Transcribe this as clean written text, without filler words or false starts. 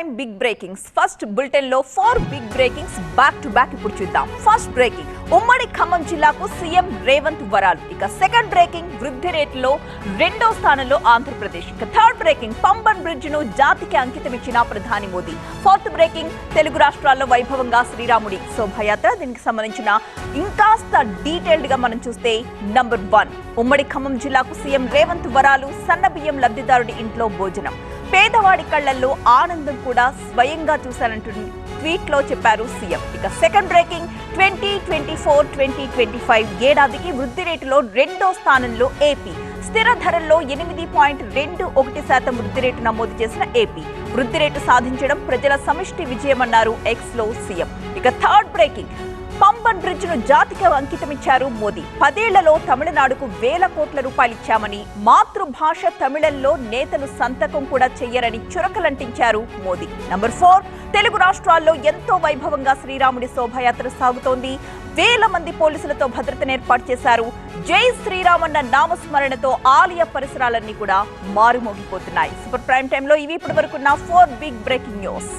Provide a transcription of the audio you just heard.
Prime big breakings first bulletin లో 4 big breakings back to back ఇప్పుడు చూద్దాం. First breaking ఉమ్మడి ఖమ్మం జిల్లాకు సీఎం రేవంత్ వరాలు. ఇక సెకండ్ బ్రేకింగ్ వృద్ధి రేటులో రెండో స్థానంలో ఆంధ్రప్రదేశ్. ఇక థర్డ్ బ్రేకింగ్ పంబన్ బ్రిడ్జ్ ను జాతికి అంకితం ఇచ్చిన ప్రధాని మోదీ. ఫోర్త్ బ్రేకింగ్ తెలుగు రాష్ట్రాల్లో వైభవంగా శ్రీరాముడి శోభాయాత్ర. దీనికి సంబంధించిన ఇంకాస్త డీటెయిల్డ్ గా మనం చూస్తే నంబర్ 1 ఉమ్మడి ఖమ్మం జిల్లాకు సీఎం రేవంత్ వరాలు. సన్నబియ్యం లబ్ధిదారుడి ఇంట్లో భోజనం. పేదవాడి కళ్లల్లో ఆనందం కూడా స్వయంగా చూశానంటుంది ట్వీట్ లో చెప్పారు సీఎం. ఇక సెకండ్ బ్రేకింగ్ 2024-2025 ఏడాదికి వృద్ధి రేటులో రెండో స్థానంలో ఏపీ. స్థిర ధరల్లో 8.21% వృద్ధి రేటు నమోదు చేసిన ఏపీ. వృద్ధి రేటు సాధించడం ప్రజల సమిష్టి విజయమన్నారు ఎక్స్ లో సీఎం. ఇక థర్డ్ బ్రేకింగ్ పంబన్ బ్రిడ్జ్ ను జాతికి అంకితమిచ్చారు మోదీ. 10 ఏళ్లలో తమిళనాడుకు వేల కోట్ల రూపాయలు ఇచ్చామని, మాతృభాష తమిళంలో నేతలు సంతకం కూడా చెయ్యరని చురకలంటించారు మోదీ. నంబర్ 4 తెలుగు రాష్ట్రాల్లో ఎంతో వైభవంగా శ్రీరాముడి శోభాయాత్ర సాగుతోంది. వేల మంది పోలీసులతో భద్రతను ఏర్పాటు చేశారు. జై శ్రీరామ్ అన్న నామస్మరణతో ఆలయ పరిసరాలన్నీ కూడా మారుమోగిపోతున్నాయి. సూపర్ ప్రైమ్ టైంలో ఇవి ఇప్పటి వరకున్న 4 బిగ్ బ్రేకింగ్ న్యూస్.